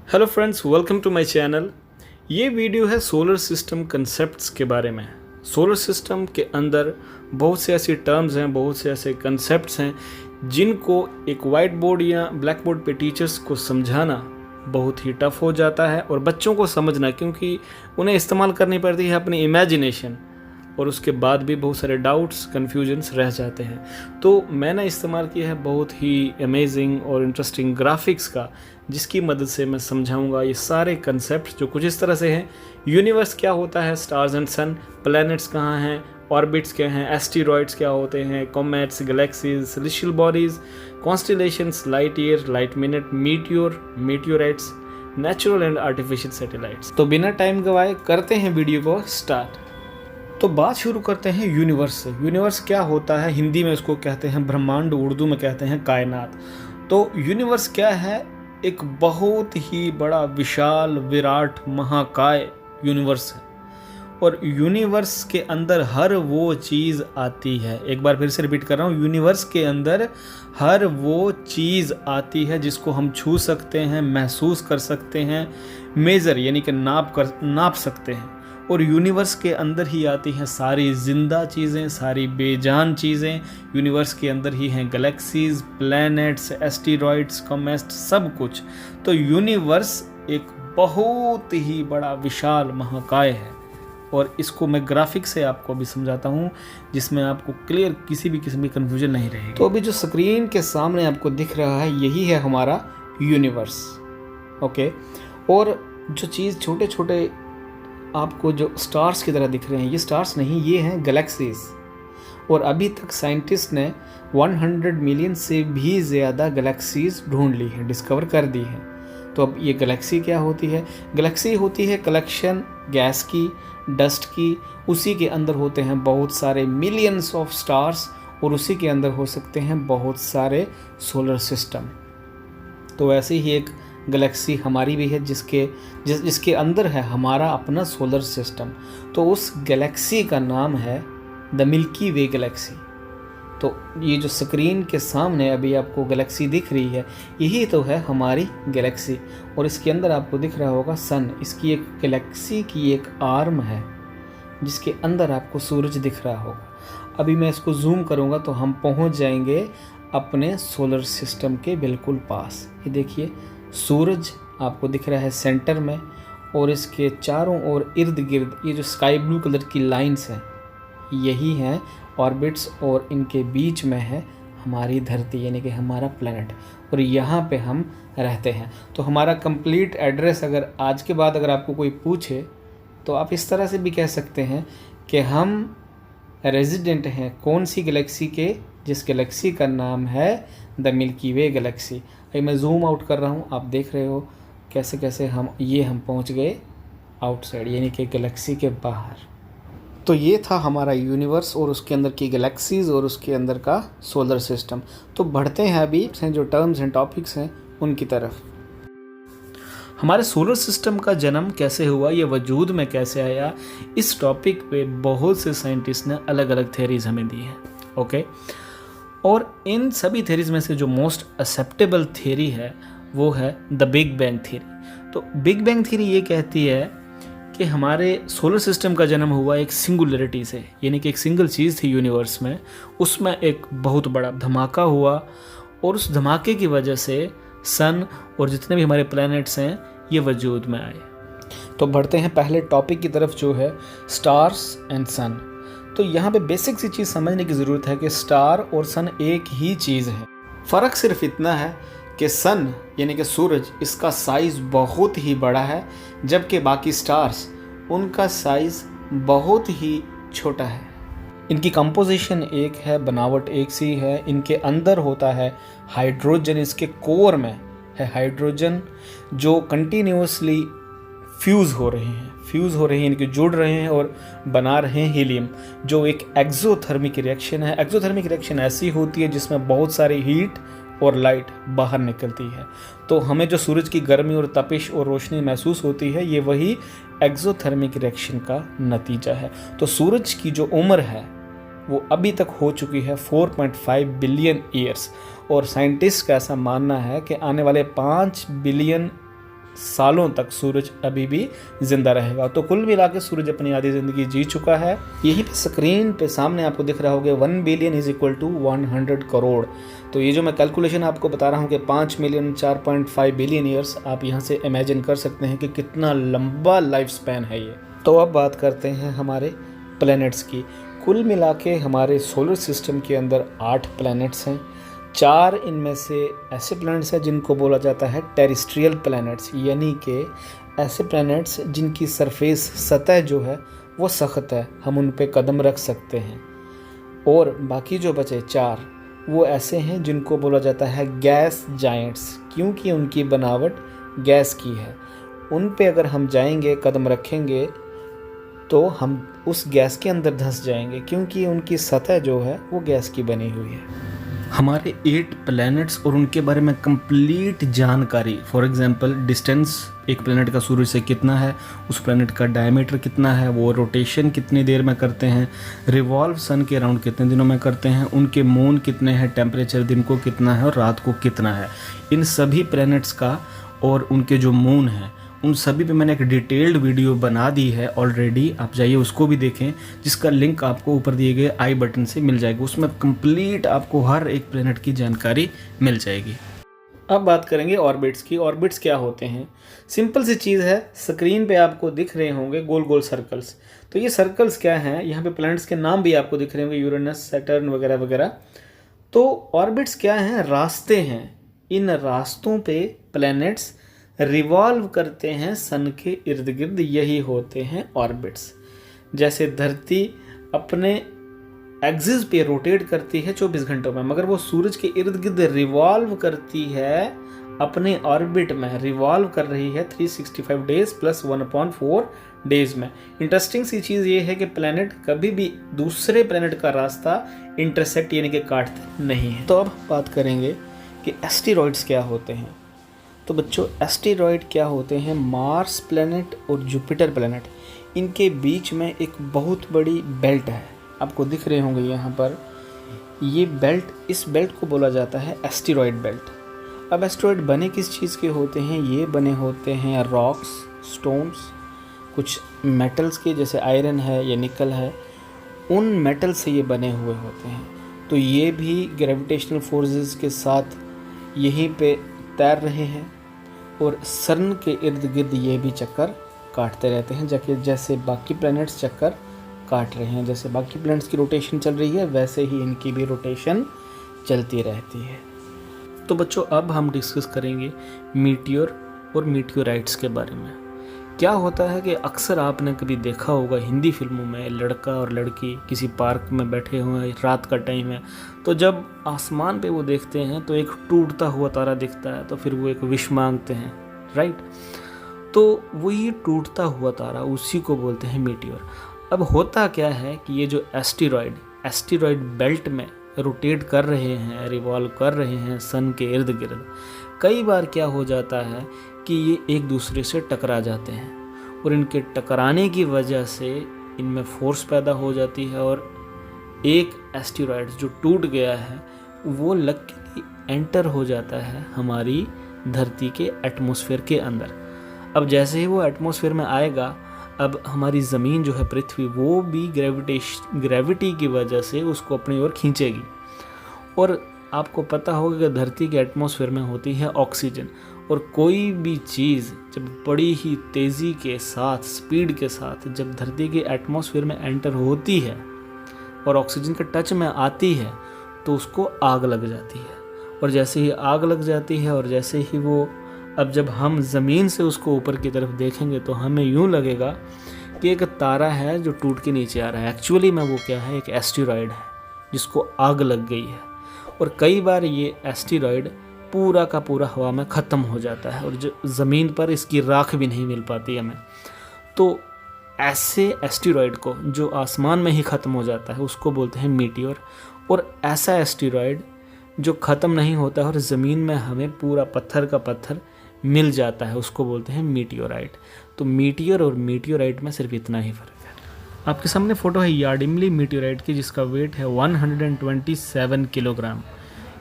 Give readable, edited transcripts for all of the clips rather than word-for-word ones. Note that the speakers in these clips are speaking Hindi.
Hello friends, welcome to my channel. ये वीडियो है सोलर सिस्टम कंसेप्ट्स के बारे में। सोलर सिस्टम के अंदर बहुत से ऐसी टर्म्स हैं, बहुत से ऐसे कंसेप्ट्स हैं जिनको एक वाइट बोर्ड या ब्लैक बोर्ड पे टीचर्स को समझाना बहुत ही टफ हो जाता है और बच्चों को समझना, क्योंकि उन्हें इस्तेमाल करनी पड़ती है अपनी इमेजिनेशन और उसके बाद भी बहुत सारे डाउट्स कन्फ्यूजन्स रह जाते हैं। तो मैंने इस्तेमाल किया है बहुत ही अमेजिंग और इंटरेस्टिंग ग्राफिक्स का, जिसकी मदद से मैं समझाऊंगा ये सारे कंसेप्ट जो कुछ इस तरह से हैं। यूनिवर्स क्या होता है, स्टार्स एंड सन, प्लैनेट्स कहाँ हैं, ऑर्बिट्स क्या हैं, एस्टेरॉइड्स क्या होते हैं, comets, galaxies, celestial bodies, constellations, light year, light minute, meteor, meteorites, natural and artificial satellites. तो बिना टाइम गवाए करते हैं वीडियो को स्टार्ट। तो बात शुरू करते हैं यूनिवर्स से। यूनिवर्स क्या होता है, हिंदी में उसको कहते हैं ब्रह्मांड, उर्दू में कहते हैं कायनात। तो यूनिवर्स क्या है? एक बहुत ही बड़ा विशाल विराट महाकाय यूनिवर्स है और यूनिवर्स के अंदर हर वो चीज़ आती है। एक बार फिर से रिपीट कर रहा हूँ, यूनिवर्स के अंदर हर वो चीज़ आती है जिसको हम छू सकते हैं, महसूस कर सकते हैं, मेज़र यानी कि नाप सकते हैं। और यूनिवर्स के अंदर ही आती हैं सारी ज़िंदा चीज़ें, सारी बेजान चीज़ें। यूनिवर्स के अंदर ही हैं गैलेक्सीज, प्लैनेट्स, एस्टेरॉइड्स, कॉमेट्स, सब कुछ। तो यूनिवर्स एक बहुत ही बड़ा विशाल महाकाय है और इसको मैं ग्राफिक से आपको अभी समझाता हूँ, जिसमें आपको क्लियर किसी भी किस्म की कन्फ्यूजन नहीं रहेगी। तो अभी जो स्क्रीन के सामने आपको दिख रहा है, यही है हमारा यूनिवर्स। ओके, और जो चीज़ छोटे छोटे आपको जो स्टार्स की तरह दिख रहे हैं, ये स्टार्स नहीं, ये हैं गैलेक्सीज। और अभी तक साइंटिस्ट ने 100 मिलियन से भी ज़्यादा गैलेक्सीज ढूंढ ली हैं, डिस्कवर कर दी हैं। तो अब ये गैलेक्सी क्या होती है? गैलेक्सी होती है कलेक्शन गैस की, डस्ट की। उसी के अंदर होते हैं बहुत सारे मिलियंस ऑफ स्टार्स और उसी के अंदर हो सकते हैं बहुत सारे सोलर सिस्टम। तो ऐसे ही एक गैलेक्सी हमारी भी है जिसके अंदर है हमारा अपना सोलर सिस्टम। तो उस गैलेक्सी का नाम है द मिल्की वे गैलेक्सी। तो ये जो स्क्रीन के सामने अभी आपको गैलेक्सी दिख रही है, यही तो है हमारी गैलेक्सी। और इसके अंदर आपको दिख रहा होगा सन। इसकी एक गैलेक्सी की एक आर्म है जिसके अंदर आपको सूरज दिख रहा होगा। अभी मैं इसको जूम करूँगा तो हम पहुँच जाएंगे अपने सोलर सिस्टम के बिल्कुल पास। ये देखिए, सूरज आपको दिख रहा है सेंटर में और इसके चारों ओर इर्द गिर्द ये जो स्काई ब्लू कलर की लाइंस हैं, यही हैं ऑर्बिट्स और इनके बीच में है हमारी धरती यानी कि हमारा प्लैनेट, और यहाँ पे हम रहते हैं। तो हमारा कंप्लीट एड्रेस अगर आज के बाद अगर आपको कोई पूछे तो आप इस तरह से भी कह सकते हैं कि हम रेजिडेंट हैं कौन सी गैलेक्सी के, जिस गैलेक्सी का नाम है द मिल्की वे गैलेक्सी। अभी मैं जूम आउट कर रहा हूँ, आप देख रहे हो कैसे कैसे हम पहुँच गए आउटसाइड यानी कि गैलेक्सी के बाहर। तो ये था हमारा यूनिवर्स और उसके अंदर की गैलेक्सीज और उसके अंदर का सोलर सिस्टम। तो बढ़ते हैं अभी जो टर्म्स एंड टॉपिक्स हैं उनकी तरफ। हमारे सोलर सिस्टम का जन्म कैसे हुआ, ये वजूद में कैसे आया, इस टॉपिक पे बहुत से साइंटिस्ट ने अलग अलग थेरीज हमें दी हैं। ओके, और इन सभी थेरीज में से जो मोस्ट एक्सेप्टेबल थेरी है वो है द बिग बैंग थेरी। तो बिग बैंग थेरी ये कहती है कि हमारे सोलर सिस्टम का जन्म हुआ एक सिंगुलरिटी से, यानी कि एक सिंगल चीज़ थी यूनिवर्स में, उसमें एक बहुत बड़ा धमाका हुआ और उस धमाके की वजह से सन और जितने भी हमारे प्लैनेट्स हैं ये वजूद में आए। तो बढ़ते हैं पहले टॉपिक की तरफ जो है स्टार्स एंड सन। तो यहाँ पे बेसिक सी चीज़ समझने की ज़रूरत है कि स्टार और सन एक ही चीज़ है। फ़र्क सिर्फ इतना है कि सन यानी कि सूरज, इसका साइज़ बहुत ही बड़ा है, जबकि बाकी स्टार्स उनका साइज़ बहुत ही छोटा है। इनकी कंपोजिशन एक है, बनावट एक सी है। इनके अंदर होता है हाइड्रोजन, इसके कोर में है हाइड्रोजन जो कंटिन्यूसली फ्यूज़ हो रहे हैं इनके जुड़ रहे हैं और बना रहे हैं हीलियम, जो एक एक्सोथर्मिक रिएक्शन है। एक्सोथर्मिक रिएक्शन ऐसी होती है जिसमें बहुत सारी हीट और लाइट बाहर निकलती है। तो हमें जो सूरज की गर्मी और तपिश और रोशनी महसूस होती है, ये वही एक्सोथर्मिक रिएक्शन का नतीजा है। तो सूरज की जो उम्र है वो अभी तक हो चुकी है 4.5 बिलियन ईयर्स, और साइंटिस्ट का ऐसा मानना है कि आने वाले 5 बिलियन सालों तक सूरज अभी भी जिंदा रहेगा। तो कुल मिला के सूरज अपनी आधी ज़िंदगी जी चुका है। यहीं पे स्क्रीन पे सामने आपको दिख रहा होगा 1 billion is equal to 100 crore. तो ये जो मैं कैलकुलेशन आपको बता रहा हूँ कि 5 मिलियन 4.5 बिलियन ईयर्स, आप यहाँ से इमेजिन कर सकते हैं कि कितना लंबा लाइफ स्पैन है ये। तो अब बात करते हैं हमारे प्लैनेट्स की। कुल मिला के हमारे सोलर सिस्टम के अंदर 8 प्लैनेट्स हैं। 4 इनमें से ऐसे प्लैनेट्स हैं जिनको बोला जाता है टेरेस्ट्रियल प्लैनेट्स, यानी कि ऐसे प्लैनेट्स जिनकी सरफेस सतह जो है वो सख्त है, हम उन पे कदम रख सकते हैं। और बाकी जो बचे 4 वो ऐसे हैं जिनको बोला जाता है गैस जायंट्स, क्योंकि उनकी बनावट गैस की है। उन पे अगर हम जाएंगे, कदम रखेंगे, तो हम उस गैस के अंदर धंस जाएंगे, क्योंकि उनकी सतह जो है वो गैस की बनी हुई है। हमारे 8 प्लैनेट्स और उनके बारे में कंप्लीट जानकारी, फॉर एग्जांपल डिस्टेंस एक प्लैनेट का सूरज से कितना है, उस प्लैनेट का डायमीटर कितना है, वो रोटेशन कितनी देर में करते हैं, रिवॉल्व सन के अराउंड कितने दिनों में करते हैं, उनके मून कितने हैं, टेम्परेचर दिन को कितना है और रात को कितना है, इन सभी प्लैनेट्स का और उनके जो मून हैं उन सभी पे मैंने एक डिटेल्ड वीडियो बना दी है ऑलरेडी। आप जाइए उसको भी देखें, जिसका लिंक आपको ऊपर दिए गए आई बटन से मिल जाएगा। उसमें कंप्लीट आपको हर एक प्लैनेट की जानकारी मिल जाएगी। अब बात करेंगे ऑर्बिट्स की। ऑर्बिट्स क्या होते हैं? सिंपल सी चीज़ है, स्क्रीन पे आपको दिख रहे होंगे गोल गोल सर्कल्स। तो ये सर्कल्स क्या हैं? यहाँ पे प्लैनेट्स के नाम भी आपको दिख रहे होंगे, यूरेनस, सैटर्न वगैरह वगैरह। तो ऑर्बिट्स क्या हैं? रास्ते हैं। इन रास्तों पे प्लैनेट्स रिवॉल्व करते हैं सन के इर्द गिर्द, यही होते हैं ऑर्बिट्स। जैसे धरती अपने एक्सिस पे रोटेट करती है 24 घंटों में, मगर वो सूरज के इर्द गिर्द रिवॉल्व करती है अपने ऑर्बिट में, रिवॉल्व कर रही है 365 डेज प्लस 1/4 डेज में। इंटरेस्टिंग सी चीज़ ये है कि प्लैनेट कभी भी दूसरे प्लैनेट का रास्ता इंटरसेक्ट यानी कि काटते नहीं है। तो अब बात करेंगे कि एस्टेरॉइड्स क्या होते हैं। तो बच्चों, एस्टेरॉइड क्या होते हैं? मार्स प्लैनेट और जुपिटर प्लैनेट, इनके बीच में एक बहुत बड़ी बेल्ट है, आपको दिख रहे होंगे यहाँ पर। ये बेल्ट, इस बेल्ट को बोला जाता है एस्टेरॉइड बेल्ट। अब एस्टेरॉइड बने किस चीज़ के होते हैं? ये बने होते हैं रॉक्स, स्टोन्स, कुछ मेटल्स के, जैसे आयरन है या निकल है, उन मेटल से ये बने हुए होते हैं। तो ये भी ग्रेविटेशनल फोर्सेस के साथ यहीं पे तैर रहे हैं और सन के इर्द गिर्द ये भी चक्कर काटते रहते हैं, जैसे बाकी प्लैनेट्स चक्कर काट रहे हैं। जैसे बाकी प्लैनेट्स की रोटेशन चल रही है, वैसे ही इनकी भी रोटेशन चलती रहती है। तो बच्चों, अब हम डिस्कस करेंगे मीटियोर और मीटियोराइट्स के बारे में। क्या होता है कि अक्सर आपने कभी देखा होगा हिंदी फिल्मों में, लड़का और लड़की किसी पार्क में बैठे हुए हैं, रात का टाइम है, तो जब आसमान पे वो देखते हैं तो एक टूटता हुआ तारा दिखता है, तो फिर वो एक विश मांगते हैं, राइट। तो वो ये टूटता हुआ तारा, उसी को बोलते हैं मीटियोर। अब होता क्या है कि ये जो एस्टेरॉइड बेल्ट में रोटेट कर रहे हैं, रिवॉल्व कर रहे हैं सन के इर्द गिर्द, कई बार क्या हो जाता है कि ये एक दूसरे से टकरा जाते हैं और इनके टकराने की वजह से इनमें फोर्स पैदा हो जाती है और एक एस्टेरॉइड जो टूट गया है वो लकीली एंटर हो जाता है हमारी धरती के एटमॉस्फेयर के अंदर। अब जैसे ही वो एटमॉस्फेयर में आएगा, अब हमारी ज़मीन जो है पृथ्वी, वो भी ग्रेविटी की वजह से उसको अपनी ओर खींचेगी। और आपको पता होगा कि धरती के एटमॉस्फेयर में होती है ऑक्सीजन, और कोई भी चीज़ जब बड़ी ही तेज़ी के साथ, स्पीड के साथ जब धरती के एटमॉस्फेयर में एंटर होती है और ऑक्सीजन के टच में आती है, तो उसको आग लग जाती है। और जैसे ही आग लग जाती है और जैसे ही वो, अब जब हम ज़मीन से उसको ऊपर की तरफ देखेंगे तो हमें यूँ लगेगा कि एक तारा है जो टूट के नीचे आ रहा है। एक्चुअली में वो क्या है? एक एस्टेरॉइड है जिसको आग लग गई है। और कई बार ये एस्टेरॉइड पूरा का पूरा हवा में ख़त्म हो जाता है और जो ज़मीन पर इसकी राख भी नहीं मिल पाती हमें। तो ऐसे एस्टेरॉइड को जो आसमान में ही ख़त्म हो जाता है उसको बोलते हैं मीटियोर। और ऐसा एस्टेरॉइड जो ख़त्म नहीं होता है और ज़मीन में हमें पूरा पत्थर का पत्थर मिल जाता है, उसको बोलते हैं मीटियोराइट। तो मीटियोर और मीटियोराइट में सिर्फ इतना ही फ़र्क है। आपके सामने फ़ोटो है यार्डिमली मीटियोराइट की, जिसका वेट है 127 किलोग्राम।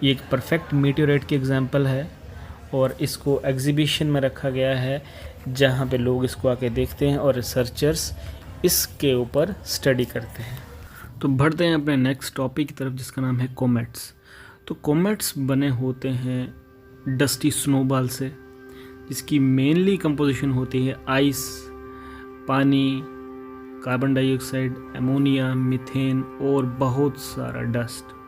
ये एक परफेक्ट मीटियोराइट की एग्जांपल है और इसको एग्जीबिशन में रखा गया है जहाँ पे लोग इसको आके देखते हैं और रिसर्चर्स इसके ऊपर स्टडी करते हैं। तो बढ़ते हैं अपने नेक्स्ट टॉपिक की तरफ जिसका नाम है कोमेट्स। तो कोमेट्स बने होते हैं डस्टी स्नोबॉल से, जिसकी मेनली कंपोजिशन होती है आइस, पानी, कार्बन डाइऑक्साइड, अमोनिया, मीथेन और बहुत सारा डस्ट।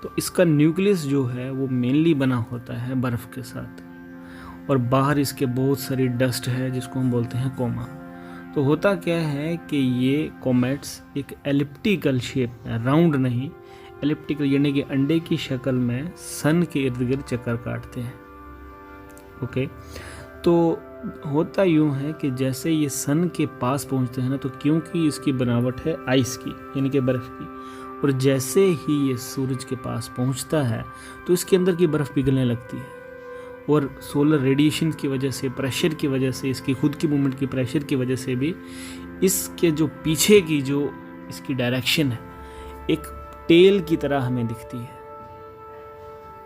तो इसका न्यूक्लियस जो है वो मेनली बना होता है बर्फ़ के साथ, और बाहर इसके बहुत सारी डस्ट है जिसको हम बोलते हैं कोमा। तो होता क्या है कि ये कोमेट्स एक एलिप्टिकल शेप में, राउंड नहीं, एलिप्टिकल यानी कि अंडे की शक्ल में सन के इर्द गिर्द चक्कर काटते हैं। ओके, तो होता यूँ है कि जैसे ये सन के पास पहुंचते हैं ना, तो क्योंकि इसकी बनावट है आइस की यानी कि बर्फ़ की, और जैसे ही ये सूरज के पास पहुंचता है तो इसके अंदर की बर्फ़ पिघलने लगती है, और सोलर रेडिएशन की वजह से, प्रेशर की वजह से, इसकी खुद की मूवमेंट की प्रेशर की वजह से भी इसके जो पीछे की जो इसकी डायरेक्शन है एक टेल की तरह हमें दिखती है।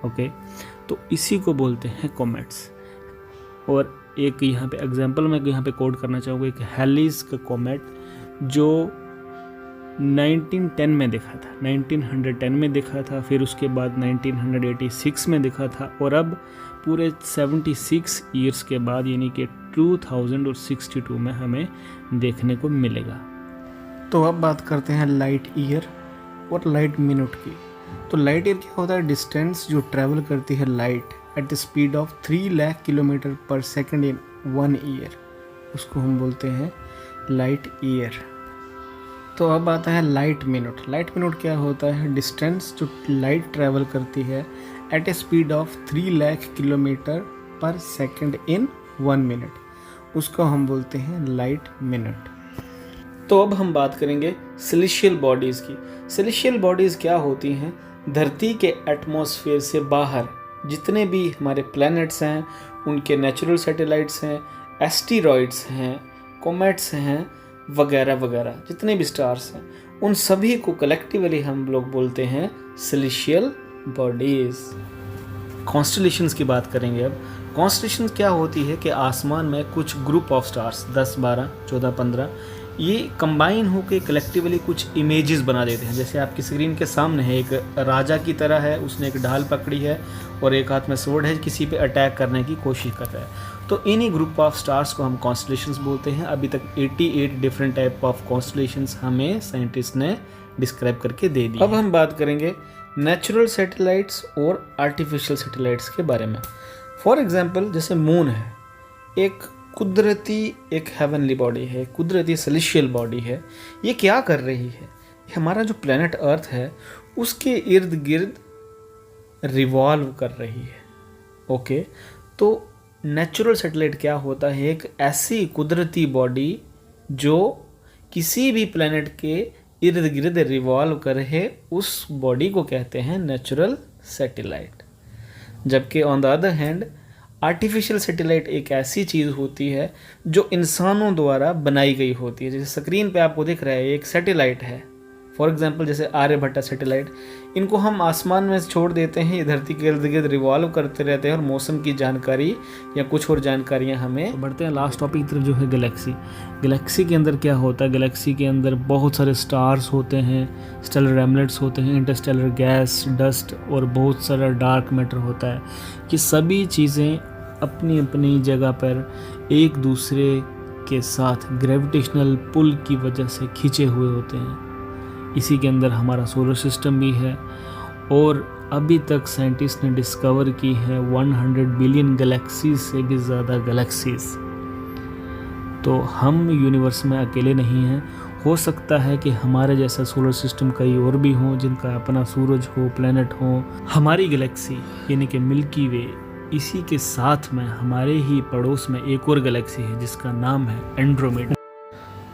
ओके, तो इसी को बोलते हैं कोमेट्स। और एक यहाँ पे एग्जांपल मैं यहाँ पे कोड करना चाहूँगा, एक हैलीज का कोमेट जो 1910 में दिखा था, 1910 में दिखा था, फिर उसके बाद 1986 में दिखा था, और अब पूरे 76 ईयर्स के बाद यानी कि 2062 में हमें देखने को मिलेगा। तो अब बात करते हैं लाइट ईयर और लाइट मिनट की। तो लाइट ईयर क्या होता है? डिस्टेंस जो ट्रैवल करती है light at the speed of 3 lakh kilometre पर सेकेंड इन 1 ईयर, उसको हम बोलते हैं लाइट ईयर। तो अब आता है लाइट मिनट। लाइट मिनट क्या होता है? डिस्टेंस जो लाइट ट्रैवल करती है at a speed of 3 lakh kilometre पर सेकेंड इन 1 मिनट, उसको हम बोलते हैं लाइट मिनट। तो अब हम बात करेंगे सेलेस्टियल बॉडीज़ की। सेलेस्टियल बॉडीज़ क्या होती हैं? धरती के एटमॉस्फेयर से बाहर जितने भी हमारे प्लैनेट्स हैं, उनके नेचुरल सैटेलाइट्स हैं, एस्टेरॉइड्स हैं, कॉमेट्स हैं, वगैरह वगैरह, जितने भी स्टार्स हैं, उन सभी को कलेक्टिवली हम लोग बोलते हैं सेलेस्टियल बॉडीज़। कॉन्स्टलेशंस की बात करेंगे अब। कॉन्स्टलेशंस क्या होती है कि आसमान में कुछ ग्रुप ऑफ स्टार्स 10, 12, 14, 15 ये कंबाइन होकर कलेक्टिवली कुछ इमेजेस बना देते हैं। जैसे आपकी स्क्रीन के सामने है, एक राजा की तरह है, उसने एक ढाल पकड़ी है और एक हाथ में स्वॉर्ड है, किसी पे अटैक करने की कोशिश कर रहा है। तो इन्हीं ग्रुप ऑफ स्टार्स को हम कॉन्स्टलेशंस बोलते हैं। अभी तक 88 डिफरेंट टाइप ऑफ कॉन्स्टलेशंस हमें साइंटिस्ट ने डिस्क्राइब करके दे दी। अब हम बात करेंगे नेचुरल सैटेलाइट्स और आर्टिफिशियल सैटेलाइट्स के बारे में। फॉर एग्जाम्पल जैसे मून है, एक कुदरती एक हेवनली बॉडी है, कुदरती सेलेस्टियल बॉडी है। ये क्या कर रही है? हमारा जो प्लेनेट अर्थ है उसके इर्द गिर्द रिवॉल्व कर रही है। ओके, तो नेचुरल सैटेलाइट क्या होता है? एक ऐसी कुदरती बॉडी जो किसी भी प्लेनेट के इर्द गिर्द रिवॉल्व करे, उस बॉडी को कहते हैं नेचुरल सैटेलाइट। जबकि on the other hand artificial satellite एक ऐसी चीज़ होती है जो इंसानों द्वारा बनाई गई होती है। जैसे स्क्रीन पे आपको दिख रहा है एक सैटेलाइट है, फॉर एग्जांपल जैसे आर्यभट्टा सैटेलाइट, इनको हम आसमान में छोड़ देते हैं, ये धरती के इर्द गिर्द रिवॉल्व करते रहते हैं और मौसम की जानकारी या कुछ और जानकारियाँ हमें। तो बढ़ते हैं लास्ट टॉपिक की तरफ जो है गैलेक्सी। गैलेक्सी के अंदर क्या होता है? गैलेक्सी के अंदर बहुत सारे स्टार्स होते हैं, स्टेलर रैमलेट्स होते हैं, इंटरस्टेलर गैस, डस्ट और बहुत सारा डार्क मैटर होता है। कि सभी चीज़ें अपनी अपनी जगह पर एक दूसरे के साथ ग्रेविटेशनल पुल की वजह से खींचे हुए होते हैं। इसी के अंदर हमारा सोलर सिस्टम भी है, और अभी तक साइंटिस्ट ने डिस्कवर की है 100 बिलियन गैलेक्सीज से भी ज़्यादा गैलेक्सीज। तो हम यूनिवर्स में अकेले नहीं हैं। हो सकता है कि हमारे जैसा सोलर सिस्टम कई और भी हों जिनका अपना सूरज हो, प्लैनेट हो। हमारी गैलेक्सी यानी कि मिल्की वे, इसी के साथ में हमारे ही पड़ोस में एक और गैलेक्सी है जिसका नाम है एंड्रोमेडा।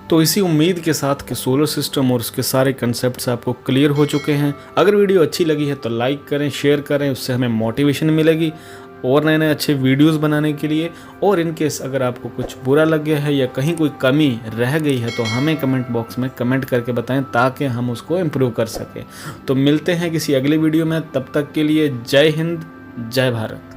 तो इसी उम्मीद के साथ कि सोलर सिस्टम और उसके सारे कंसेप्ट्स आपको क्लियर हो चुके हैं। अगर वीडियो अच्छी लगी है तो लाइक करें, शेयर करें, उससे हमें मोटिवेशन मिलेगी और नए नए अच्छे वीडियोस बनाने के लिए। और इन केस अगर आपको कुछ बुरा लग गया है या कहीं कोई कमी रह गई है तो हमें कमेंट बॉक्स में कमेंट करके बताएं ताकि हम उसको इम्प्रूव कर सकें। तो मिलते हैं किसी अगले वीडियो में, तब तक के लिए जय हिंद, जय भारत।